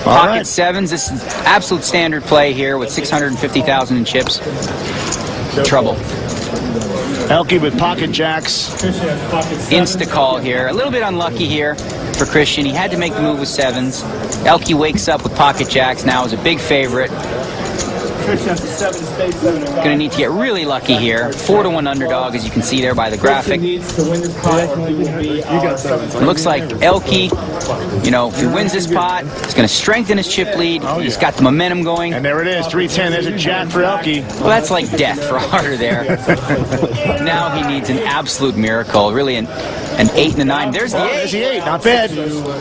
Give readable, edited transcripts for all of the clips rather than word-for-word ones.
Pocket sevens. This is absolute standard play here with 650,000 in chips. Trouble. Elke with pocket jacks. Insta call here. A little bit unlucky here for Christian. He had to make the move with sevens. Elke wakes up with pocket jacks now as a big favorite. Going to need to get really lucky here. 4-1 underdog, as you can see there by the graphic. It looks like Elke, you know, if he wins this pot, it's going to strengthen his chip lead. He's got the momentum going. And there it is, 310. There's a jack for Elke. Well, that's like death for Harder there. Now he needs an absolute miracle. Really an 8 and a 9. There's the 8. There's the 8. Not bad.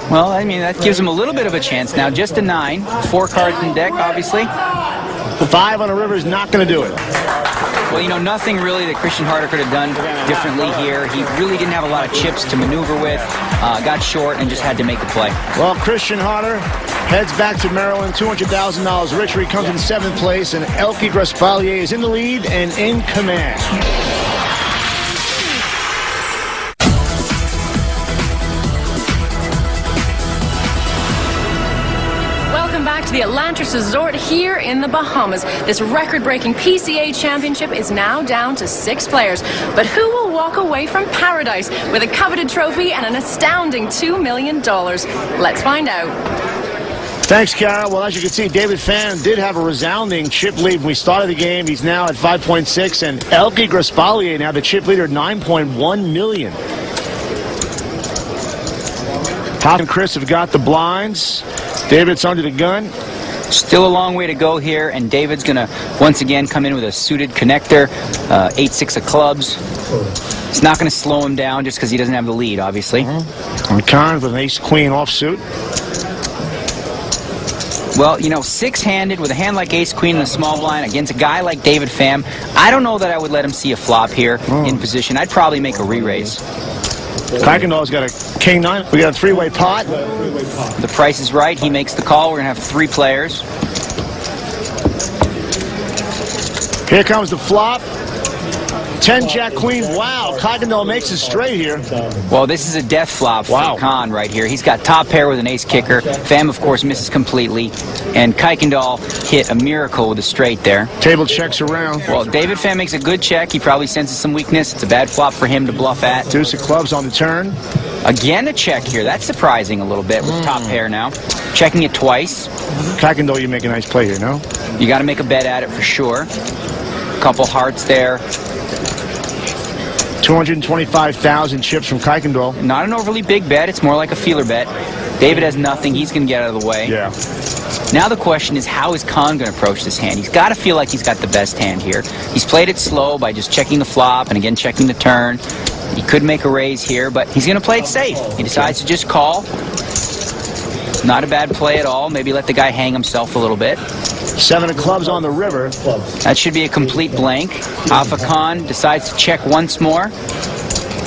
Well, I mean, that gives him a little bit of a chance now. Just a 9. 4 cards in deck, obviously. 5 on a river is not going to do it. Well, you know, nothing really that Christian Harder could have done differently here. He really didn't have a lot of chips to maneuver with, got short, and just had to make the play. Well, Christian Harder heads back to Maryland, $200,000 richer. He comes in 7th place, and Elke Grespalier is in the lead and in command. The Atlantis Resort here in the Bahamas. This record-breaking PCA championship is now down to 6 players. But who will walk away from paradise with a coveted trophy and an astounding $2 million? Let's find out. Thanks, Kara. Well, as you can see, David Pham did have a resounding chip lead when we started the game. He's now at 5.6, and Elke Grespalier now the chip leader, 9.1 million. Pop and Chris have got the blinds. David's under the gun. Still a long way to go here, and David's going to once again come in with a suited connector, 8-6 of clubs. It's not going to slow him down just because he doesn't have the lead, obviously. And Con with an ace-queen offsuit. Well, you know, 6-handed with a hand like ace-queen in the small blind against a guy like David Pham, I don't know that I would let him see a flop here in position. I'd probably make a re-raise. Kuykendall's got a king-9. We got a 3-way pot. The price is right. He makes the call. We're going to have 3 players. Here comes the flop. 10 jack queen. Wow, Kuykendall makes it straight here. Well, this is a death flop for Khan right here. He's got top pair with an ace kicker. Pham, of course, misses completely. And Kuykendall hit a miracle with a straight there. Table checks around. Well, David Pham makes a good check. He probably senses some weakness. It's a bad flop for him to bluff at. Deuce of clubs on the turn. Again, a check here. That's surprising a little bit with top pair now. Checking it twice. Kuykendall, you make a nice play here, no? You got to make a bet at it for sure. Couple hearts there. 225,000 chips from Kuykendall. Not an overly big bet. It's more like a feeler bet. David has nothing. He's going to get out of the way. Yeah. Now the question is, how is Khan going to approach this hand? He's got to feel like he's got the best hand here. He's played it slow by just checking the flop and again checking the turn. He could make a raise here, but he's going to play it safe. He decides to just call. Not a bad play at all. Maybe let the guy hang himself a little bit. 7 of clubs on the river. That should be a complete blank. Alpha Khan decides to check once more.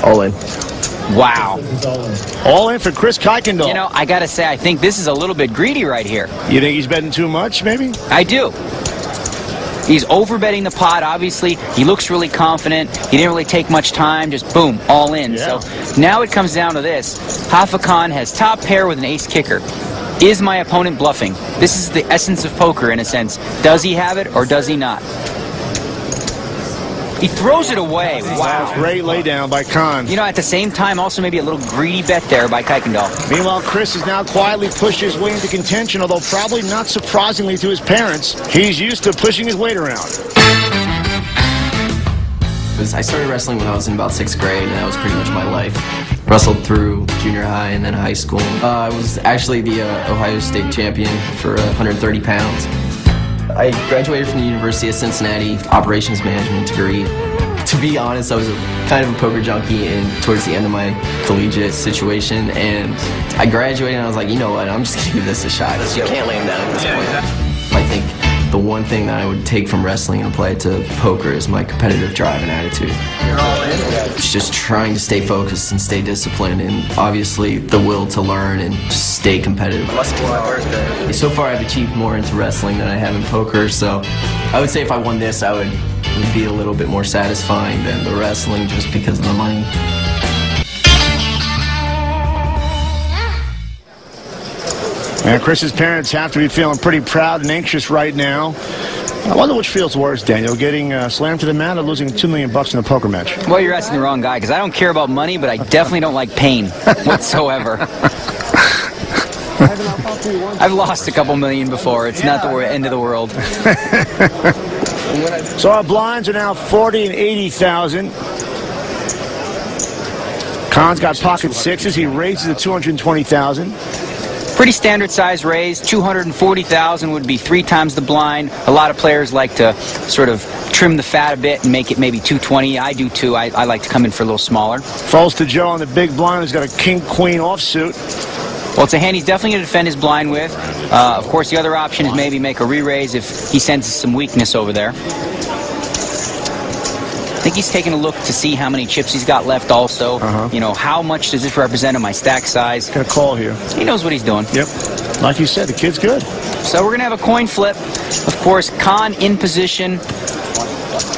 All in. Wow. All in for Chris Kuykendall. You know, I got to say, I think this is a little bit greedy right here. You think he's betting too much, maybe? I do. He's overbetting the pot, obviously. He looks really confident. He didn't really take much time. Just boom, all in. Yeah. So now it comes down to this. Hafa Khan has top pair with an ace kicker. Is my opponent bluffing? This is the essence of poker in a sense. Does he have it or does he not? He throws it away. Wow. Great laydown by Khan. You know, at the same time, also maybe a little greedy bet there by Kuykendall. Meanwhile, Chris has now quietly pushed his way into contention, although probably not surprisingly to his parents. He's used to pushing his weight around. I started wrestling when I was in about 6th grade, and that was pretty much my life. Wrestled through junior high and then high school. I was actually the Ohio State champion for 130 pounds. I graduated from the University of Cincinnati, operations management degree. To be honest, I was kind of a poker junkie towards the end of my collegiate situation, and I graduated and I was like, you know what, I'm just going to give this a shot. You can't lay him down at this point. I think the one thing that I would take from wrestling and apply it to poker is my competitive drive and attitude. You're all in. It's just trying to stay focused and stay disciplined, and obviously the will to learn and just stay competitive. Must be my birthday. So far I've achieved more into wrestling than I have in poker, so I would say if I won this I would be a little bit more satisfying than the wrestling just because of the money. And Chris's parents have to be feeling pretty proud and anxious right now. I wonder which feels worse, Daniel, getting slammed to the mat or losing $2 million in a poker match. Well, you're asking the wrong guy, because I don't care about money, but I definitely don't like pain whatsoever. I've lost a couple million before. It's not the end of the world. So our blinds are now 40 and 80,000. Khan's got pocket sixes. He raises to 220,000. Pretty standard size raise. 240,000 would be 3 times the blind. A lot of players like to sort of trim the fat a bit and make it maybe 220. I do too. I like to come in for a little smaller. Falls to Joe on the big blind, who's got a king-queen offsuit. Well, it's a hand he's definitely going to defend his blind with. Of course, the other option is maybe make a re-raise if he senses some weakness over there. I think he's taking a look to see how many chips he's got left also. You know, how much does this represent in my stack size? Got a call here. He knows what he's doing. Yep. Like you said, the kid's good. So we're going to have a coin flip. Of course, Khan in position.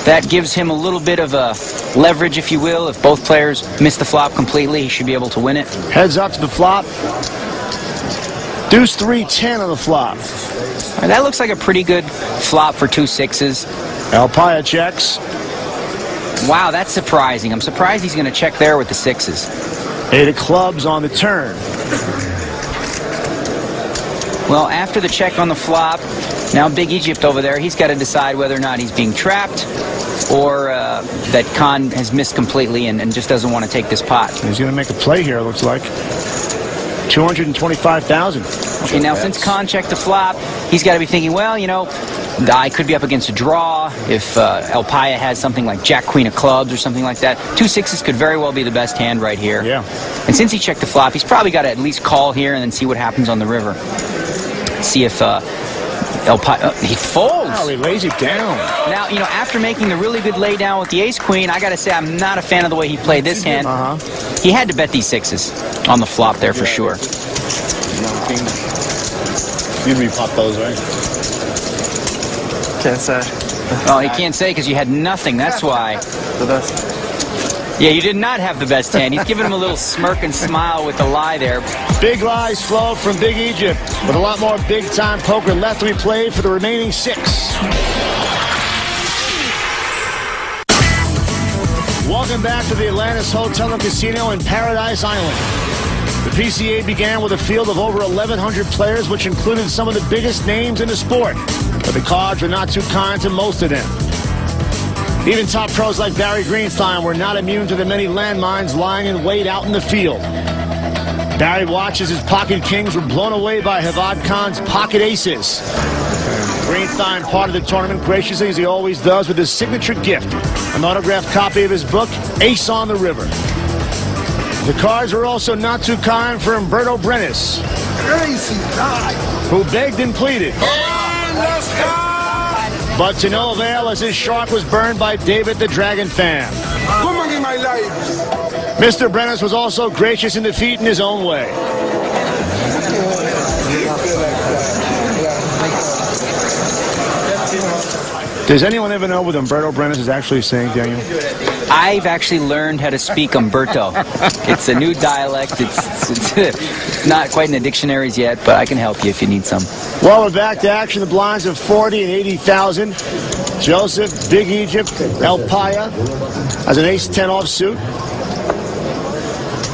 That gives him a little bit of a leverage, if you will. If both players miss the flop completely, he should be able to win it. Heads up to the flop. Deuce 3-10 on the flop. Right, that looks like a pretty good flop for 2 sixes. Alpaya checks. Wow, that's surprising. I'm surprised he's going to check there with the sixes. 8 of clubs on the turn. Well, after the check on the flop, now Big Egypt over there, he's got to decide whether or not he's being trapped or that Khan has missed completely and just doesn't want to take this pot. He's going to make a play here, it looks like. 225,000. Okay, now since Khan checked the flop, he's got to be thinking, well, you know, I could be up against a draw if Alpaya has something like Jack-Queen of clubs or something like that. 2 sixes could very well be the best hand right here. Yeah. And since he checked the flop, he's probably got to at least call here and then see what happens on the river. See if Alpaya... he folds! Oh, he lays it down. Now, you know, after making the really good lay down with the ace-queen, I got to say I'm not a fan of the way he played this hand. He had to bet these sixes on the flop there for sure. You'd repop those, right? Can't say. Oh, he can't say because you had nothing. That's why. The best. Yeah, you did not have the best hand. He's giving him a little smirk and smile with the lie there. Big lies flow from Big Egypt, with a lot more big-time poker left to be played for the remaining 6. Welcome back to the Atlantis Hotel and Casino in Paradise Island. The PCA began with a field of over 1,100 players, which included some of the biggest names in the sport. But the cards were not too kind to most of them. Even top pros like Barry Greenstein were not immune to the many landmines lying in wait out in the field. Barry watches his pocket kings were blown away by Havad Khan's pocket aces. Greenstein parted the tournament graciously, as he always does, with his signature gift, an autographed copy of his book, Ace on the River. The cards were also not too kind for Umberto Brenes, who begged and pleaded. But to no avail, as his shark was burned by David the Dragon fan. Mr. Brenes was also gracious in defeat in his own way. Does anyone ever know what Umberto Brenes is actually saying, Daniel? I've actually learned how to speak Umberto. It's a new dialect. It's not quite in the dictionaries yet, but I can help you if you need some. Well, we're back to action. The blinds of 40 and 80,000. Joseph, Big Egypt, Alpaya has an ace-10 offsuit.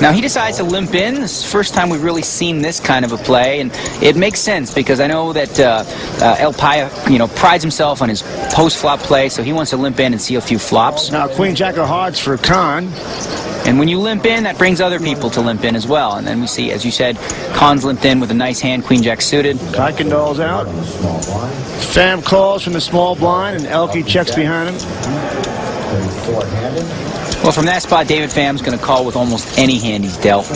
Now he decides to limp in. This is the first time we've really seen this kind of a play, and it makes sense because I know that Alpaya, you know, prides himself on his post-flop play, so he wants to limp in and see a few flops. Now Queen Jack of Hearts for Khan. And when you limp in, that brings other people to limp in as well. And then we see, as you said, Khan's limped in with a nice hand, Queen Jack suited. Kuykendall's out. Pham calls from the small blind, and Elke checks behind him. Well, from that spot, David Pham's going to call with almost any hand he's dealt.